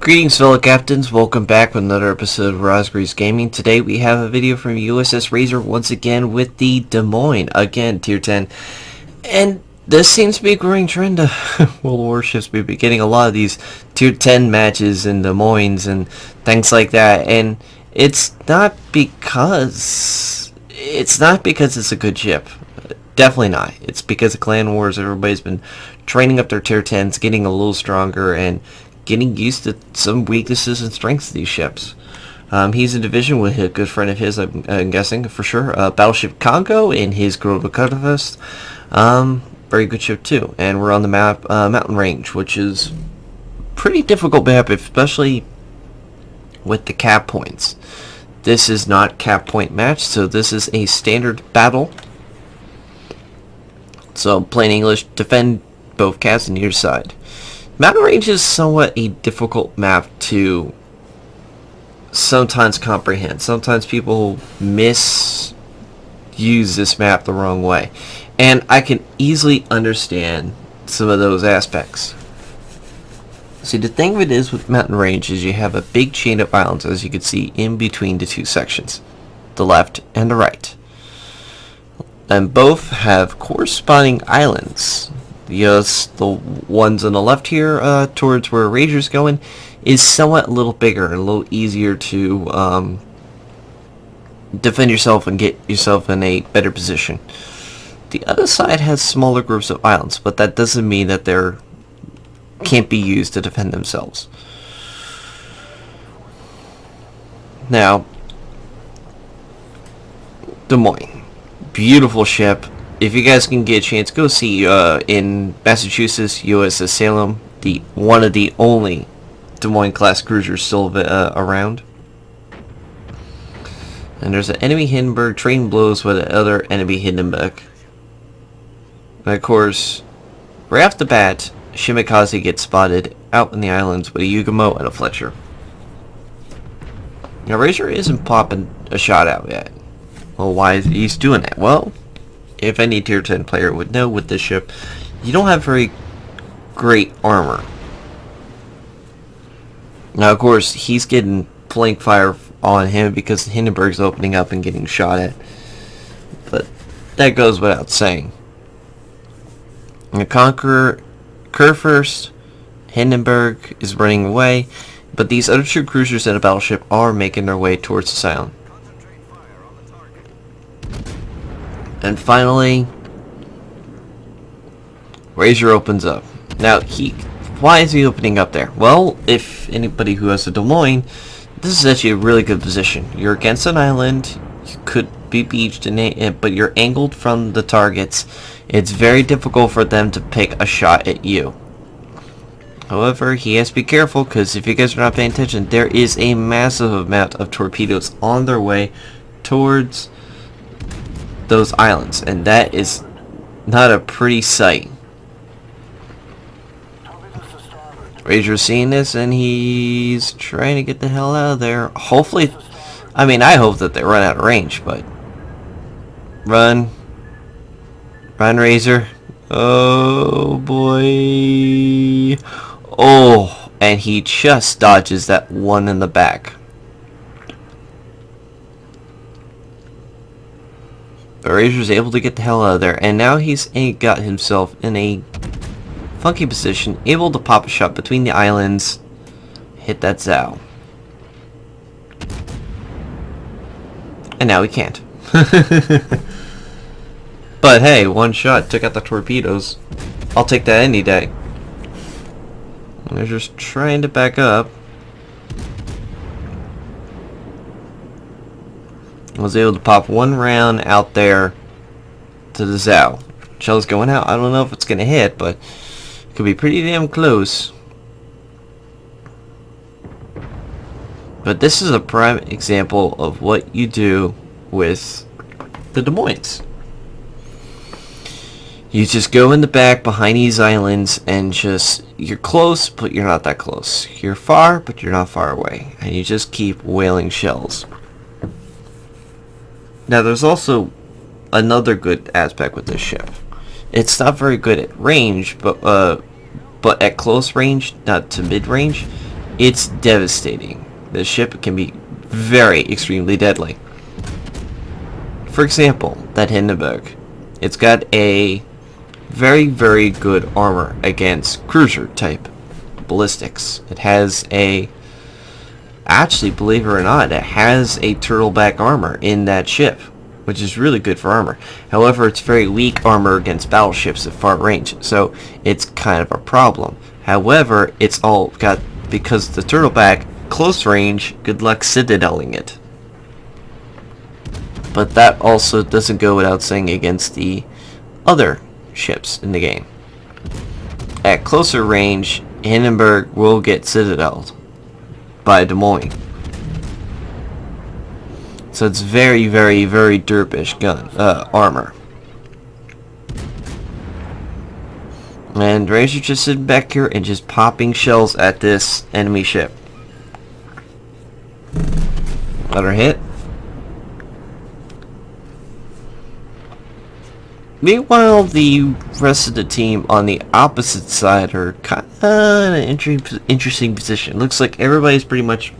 Greetings fellow captains, welcome back with another episode of Rosgreaves Gaming. Today we have a video from USSRAZOR once again with the Des Moines, again tier 10. And this seems to be a growing trend of World Warships. We've been getting a lot of these tier 10 matches in Des Moines and things like that. And it's not because it's a good ship. Definitely not. It's because of Clan Wars. Everybody's been training up their tier 10s, getting a little stronger, and getting used to some weaknesses and strengths of these ships. He's in division with a good friend of his, I'm guessing, for sure. Battleship Congo in his Grota Cutterfest. Very good ship too. And we're on the map, Mountain Range, which is pretty difficult map, especially with the cap points. This is not cap point match, so this is a standard battle. So, plain English, defend both caps on your side. Mountain Range is somewhat a difficult map to sometimes comprehend. Sometimes people misuse this map the wrong way. And I can easily understand some of those aspects. See, the thing of it is with Mountain Range is you have a big chain of islands, as you can see, in between the two sections. The left and the right. And both have corresponding islands. Yes, the ones on the left here, towards where Razor's going, is somewhat a little bigger and a little easier to defend yourself and get yourself in a better position. The other side has smaller groups of islands, but that doesn't mean that they can't be used to defend themselves. Now, Des Moines, beautiful ship. If you guys can get a chance, go see in Massachusetts, USS Salem, one of the only Des Moines class cruisers still around. And there's an enemy Hindenburg trading blows with another enemy Hindenburg. And of course, right off the bat, Shimikaze gets spotted out in the islands with a Yugamo and a Fletcher. Now Razor isn't popping a shot out yet. Well, why is he doing that? Well, if any tier 10 player would know with this ship, you don't have very great armor. Now, of course, he's getting flank fire on him because Hindenburg's opening up and getting shot at. But that goes without saying. The Conqueror, Kurfürst, Hindenburg is running away, but these other two cruisers and a battleship are making their way towards the island. And finally, Razor opens up. Now, why is he opening up there? Well, if anybody who has a Des Moines, this is actually a really good position. You're against an island, you could be beached, but you're angled from the targets. It's very difficult for them to pick a shot at you. However, he has to be careful, because if you guys are not paying attention, there is a massive amount of torpedoes on their way towards those islands, and that is not a pretty sight. Razor's seeing this and he's trying to get the hell out of there. Hopefully, I hope that they run out of range, but run Razor. Oh boy. Oh, and he just dodges that one in the back. But Razor's able to get the hell out of there, and now he's got himself in a funky position, able to pop a shot between the islands, hit that Zao. And now he can't. But hey, one shot took out the torpedoes. I'll take that any day. They're just trying to back up. Was able to pop one round out there to the Zao. Shell's going out. I don't know if it's going to hit, but it could be pretty damn close. But this is a prime example of what you do with the Des Moines. You just go in the back behind these islands and you're close, but you're not that close. You're far, but you're not far away. And you just keep whaling shells. Now, there's also another good aspect with this ship. It's not very good at range, but at close range, not to mid range, it's devastating. The ship can be very extremely deadly. For example, that Hindenburg, it's got a very, very good armor against cruiser type ballistics. It has a, actually, believe it or not, it has a turtleback armor in that ship, which is really good for armor. However, it's very weak armor against battleships at far range, so it's kind of a problem. However, it's all got, because the turtleback, close range, good luck citadeling it. But that also doesn't go without saying against the other ships in the game. At closer range, Hindenburg will get citadeled by Des Moines. So it's very, very, very derpish gun armor. And Razor just sitting back here and just popping shells at this enemy ship. Let her hit. Meanwhile, the rest of the team on the opposite side are kind of in an interesting position. Looks like everybody's pretty much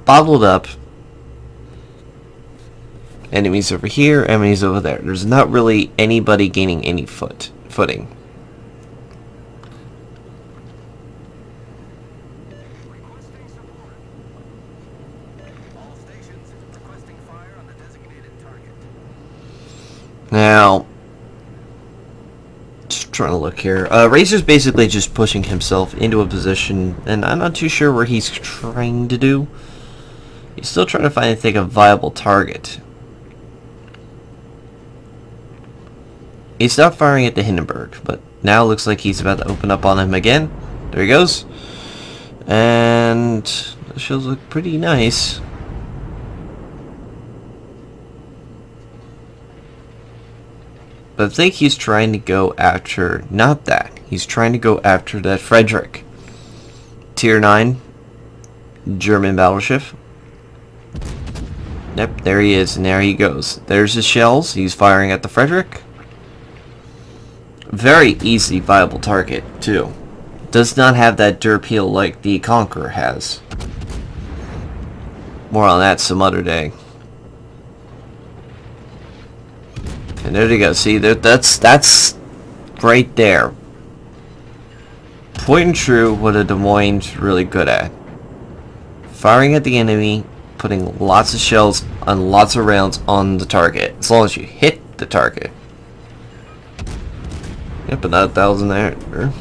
bottled up. Enemies over here, enemies over there. There's not really anybody gaining any footing. Now, just trying to look here. Razor's basically just pushing himself into a position, and I'm not too sure where he's trying to do. He's still trying to think of a viable target. He stopped firing at the Hindenburg, but now it looks like he's about to open up on him again. There he goes. And the shells look pretty nice. But I think he's trying to go after, not that. He's trying to go after that Frederick. Tier 9 German battleship. Yep, there he is, and there he goes. There's his shells. He's firing at the Frederick. Very easy viable target, too. Does not have that derp heel like the Conqueror has. More on that some other day. And there you go. See, that's right there. Point and true what a Des Moines really good at. Firing at the enemy, putting lots of shells and lots of rounds on the target. As long as you hit the target. Yep, another 1,000 there.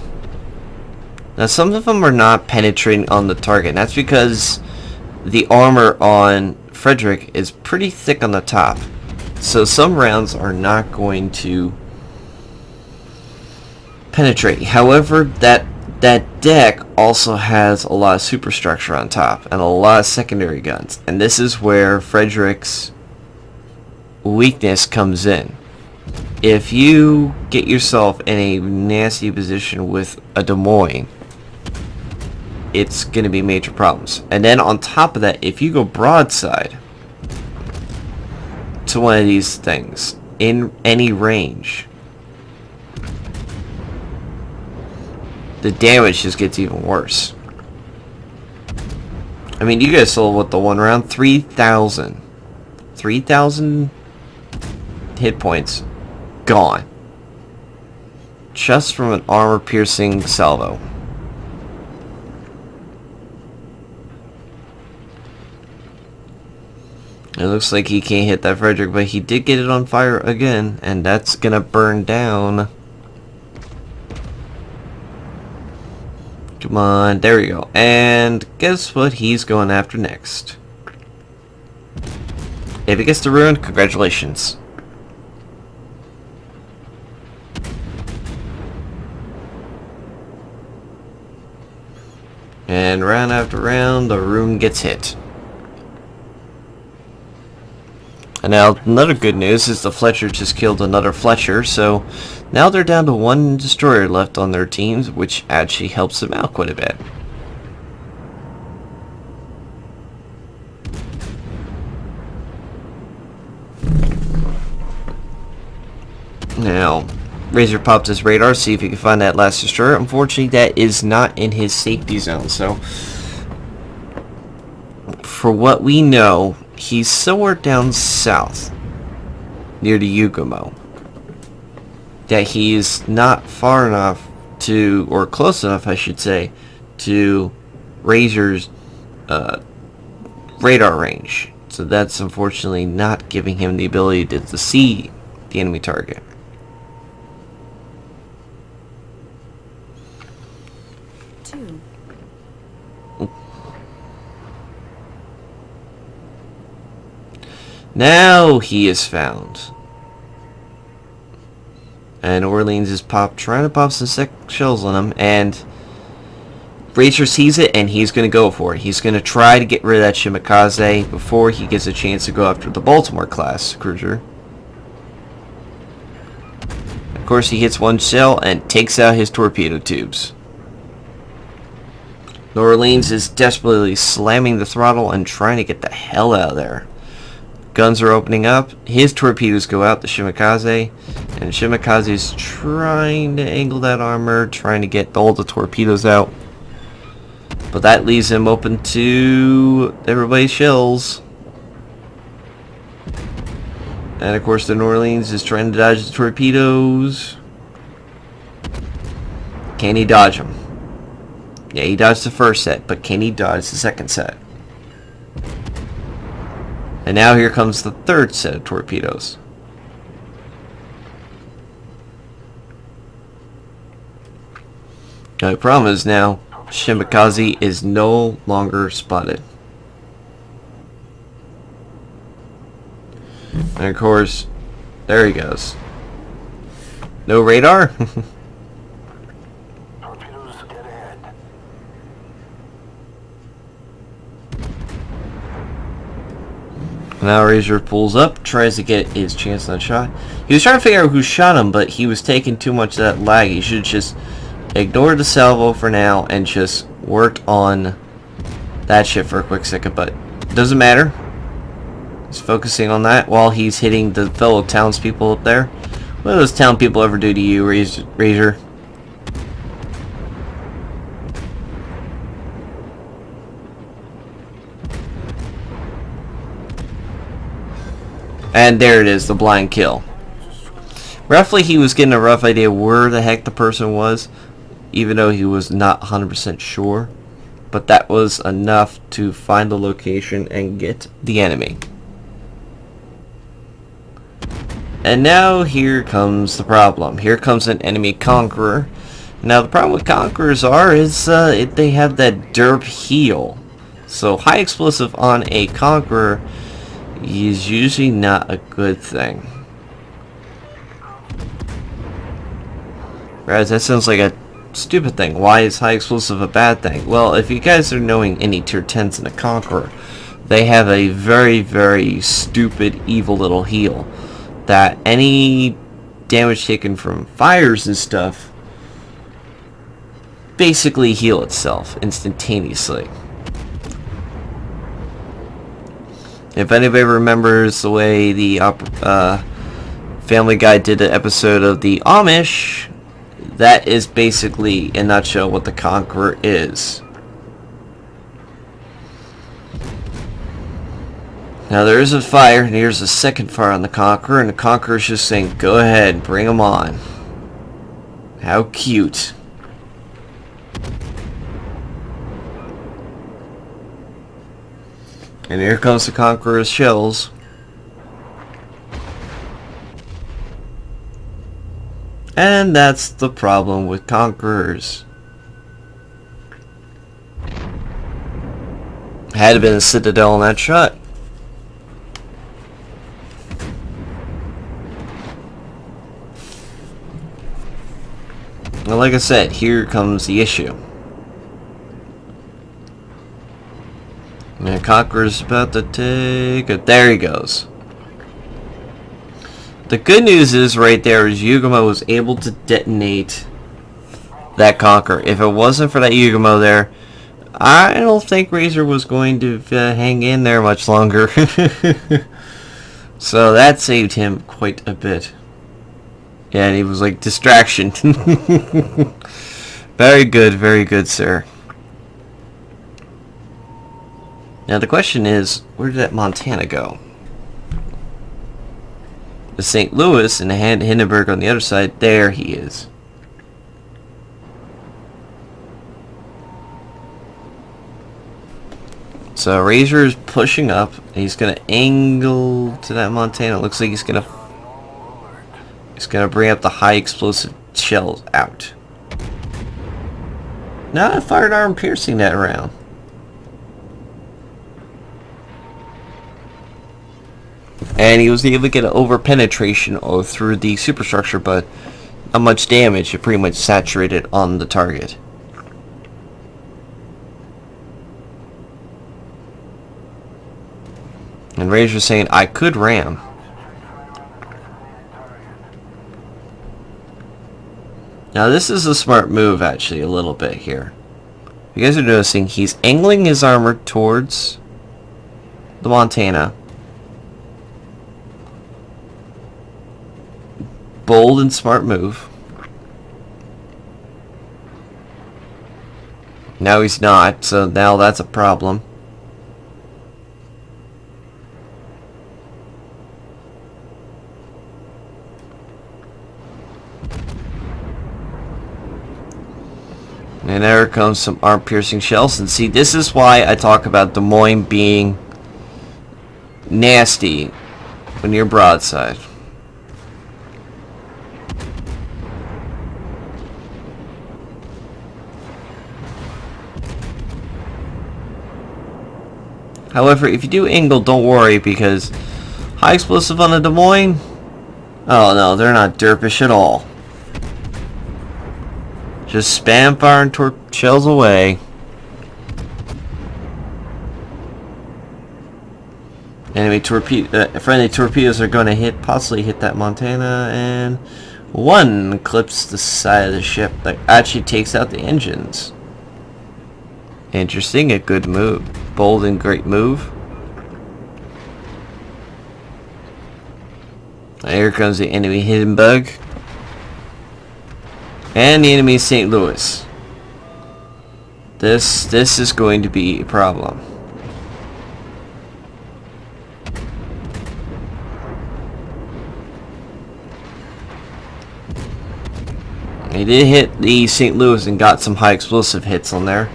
Now some of them are not penetrating on the target. And that's because the armor on Frederick is pretty thick on the top. So some rounds are not going to penetrate. However, that deck also has a lot of superstructure on top and a lot of secondary guns. And this is where Frederick's weakness comes in. If you get yourself in a nasty position with a Des Moines, it's going to be major problems. And then on top of that, if you go broadside to one of these things in any range, the damage just gets even worse. I mean, you guys saw what the one round, 3,000 hit points gone just from an armor piercing salvo. It looks like he can't hit that Frederick, but he did get it on fire again, and that's gonna burn down. Come on, there we go. And guess what he's going after next? If he gets the ruin, congratulations. And round after round, the rune gets hit. And now, another good news is the Fletcher just killed another Fletcher, so now they're down to one destroyer left on their teams, which actually helps them out quite a bit. Now, Razor pops his radar, see if he can find that last destroyer. Unfortunately, that is not in his safety zone. So, for what we know, he's somewhere down south, near the Yugumo. That he is not far enough to, or close enough, I should say, to Razor's radar range. So that's unfortunately not giving him the ability to see the enemy target. Now he is found. And Orleans is trying to pop some shells on him, and Razor sees it, and he's going to go for it. He's going to try to get rid of that Shimakaze before he gets a chance to go after the Baltimore-class cruiser. Of course, he hits one shell and takes out his torpedo tubes. New Orleans is desperately slamming the throttle and trying to get the hell out of there. Guns are opening up. His torpedoes go out the Shimakaze, and Shimakaze is trying to angle that armor, trying to get all the torpedoes out. But that leaves him open to everybody's shells. And of course the New Orleans is trying to dodge the torpedoes. Can he dodge them? Yeah, he dodged the first set, but can he dodge the second set? And now here comes the third set of torpedoes. Now the problem is now Shimakaze is no longer spotted. And of course, there he goes. No radar? Torpedoes dead ahead. Now Razor pulls up, tries to get his chance on a shot. He was trying to figure out who shot him, but he was taking too much of that lag. He should just ignore the salvo for now and just worked on that ship for a quick second, but it doesn't matter. He's focusing on that while he's hitting the fellow townspeople up there. What do those town people ever do to you, Razor? And there it is, the blind kill. Roughly, he was getting a rough idea where the heck the person was, even though he was not 100% sure. But that was enough to find the location and get the enemy. And now here comes the problem. Here comes an enemy Conqueror. Now the problem with Conquerors is they have that derp heel. So high explosive on a Conqueror is usually not a good thing. Whereas that sounds like a stupid thing. Why is high explosive a bad thing? Well, if you guys are knowing any tier 10s in a Conqueror, they have a very, very stupid, evil little heel. That any damage taken from fires and stuff basically heal itself instantaneously. If anybody remembers the way the Family Guy did an episode of the Amish, that is basically, in a nutshell, what the Conqueror is. Now there is a fire, and here's a second fire on the Conqueror, and the Conqueror is just saying, go ahead, bring them on. How cute. And here comes the Conqueror's shells. And that's the problem with Conquerors. Had been a Citadel in that shot. Well, like I said, here comes the issue. And Conqueror's about to take it. There he goes. The good news is right there is Yugumo was able to detonate that Conqueror. If it wasn't for that Yugumo there, I don't think Razor was going to hang in there much longer. So that saved him quite a bit. Yeah, and he was like, distraction. Very good, sir. Now the question is, where did that Montana go? The St. Louis and the Hindenburg on the other side, there he is. So Razor is pushing up. He's gonna angle to that Montana. Looks like he's gonna bring up the high explosive shells out. Now I fired arm piercing that round. And he was able to get an over penetration through the superstructure, but not much damage. It pretty much saturated on the target. And Razor's saying, I could ram. Now this is a smart move actually a little bit here. You guys are noticing he's angling his armor towards the Montana. Bold and smart move. Now he's not, so now that's a problem. And there comes some arm-piercing shells. And see, this is why I talk about Des Moines being nasty when you're broadside. However, if you do angle, don't worry, because high explosive on the Des Moines, oh no, they're not derpish at all. Just spam firing shells away. Enemy friendly torpedoes are going to possibly hit that Montana, and one clips the side of the ship that actually takes out the engines. Interesting, a good move. Bold and great move. Here comes the enemy Hindenburg. And the enemy St. Louis. This is going to be a problem. He did hit the St. Louis and got some high explosive hits on there.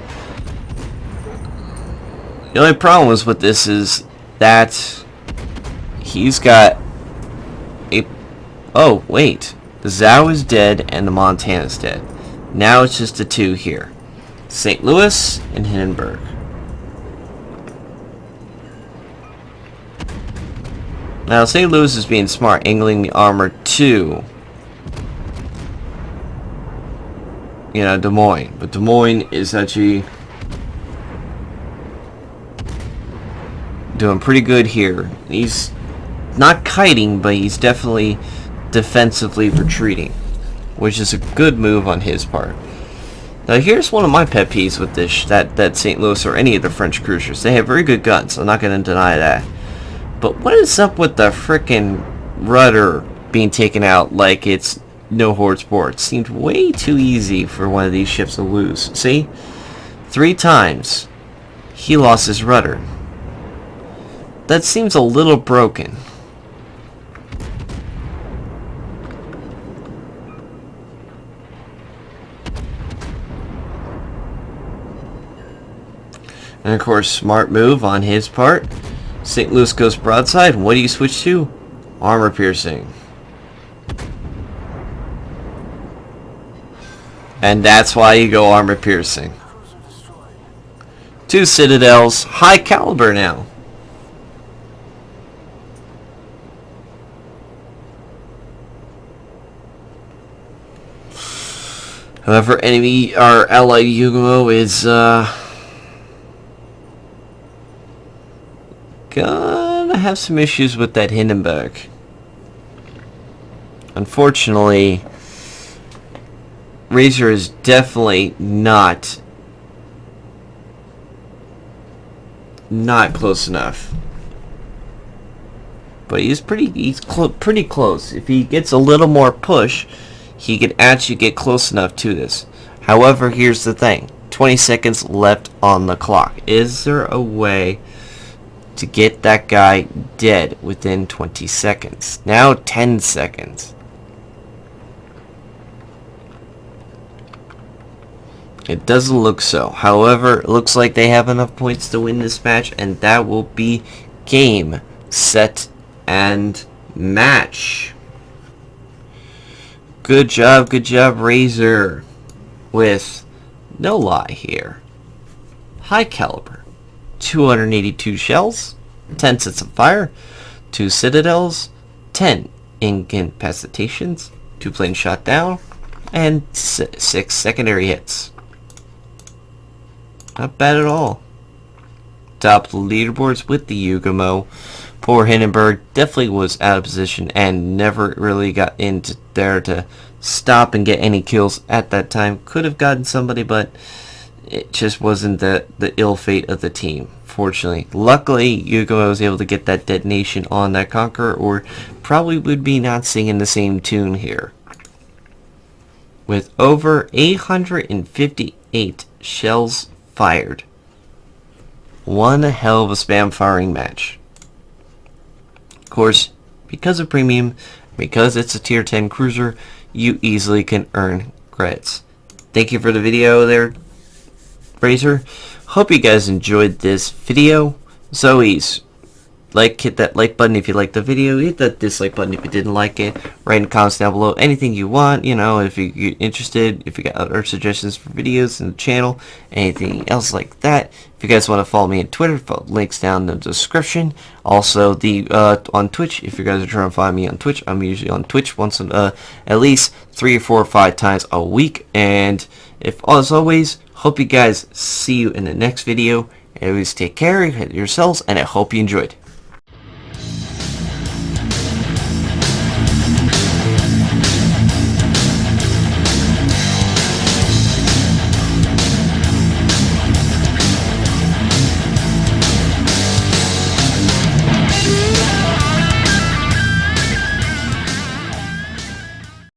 The only problem was with this is that he's got a... Oh, wait. The Zhao is dead and the Montana's dead. Now it's just the two here. St. Louis and Hindenburg. Now St. Louis is being smart, angling the armor to, you know, Des Moines. But Des Moines is actually doing pretty good here. He's not kiting, but he's definitely defensively retreating, which is a good move on his part. Now here's one of my pet peeves with this, that St. Louis or any of the French cruisers. They have very good guns, I'm not going to deny that. But what is up with the frickin' rudder being taken out like it's no horde sport? It seemed way too easy for one of these ships to lose. See? 3 times he lost his rudder. That seems a little broken. And of course, smart move on his part. St. Louis goes broadside. What do you switch to? Armor piercing. And that's why you go armor piercing. 2 citadels, high caliber now. However, our ally Yugo is gonna have some issues with that Hindenburg. Unfortunately, Razor is definitely not close enough. but he's pretty close. If he gets a little more push, he can actually get close enough to this. However, here's the thing. 20 seconds left on the clock. Is there a way to get that guy dead within 20 seconds? Now 10 seconds. It doesn't look so. However, it looks like they have enough points to win this match, and that will be game, set, and match. Good job, Razor. With no lie here. High caliber. 282 shells, 10 sets of fire, 2 citadels, 10 incapacitations, 2 planes shot down, and 6 secondary hits. Not bad at all. Top of the leaderboards with the Yugamo. Poor Hindenburg definitely was out of position and never really got into there to stop and get any kills at that time. Could have gotten somebody, but it just wasn't the ill fate of the team, fortunately. Luckily, Yugamo was able to get that detonation on that Conqueror, or probably would be not singing the same tune here. With over 858 shells fired. One hell of a spam firing match. Of course, because of premium, because it's a tier 10 cruiser, you easily can earn credits. Thank you for the video there, Razor. Hope you guys enjoyed this video. As always, hit that like button if you liked the video. Hit that dislike button if you didn't like it. Write in the comments down below anything you want. You know, if you're interested, if you got other suggestions for videos in the channel, anything else like that. If you guys want to follow me on Twitter, links down in the description. Also, on Twitch, if you guys are trying to find me on Twitch, I'm usually on Twitch once at least 3 or 4 or 5 times a week. And as always, hope you guys see you in the next video. Always take care of yourselves, and I hope you enjoyed.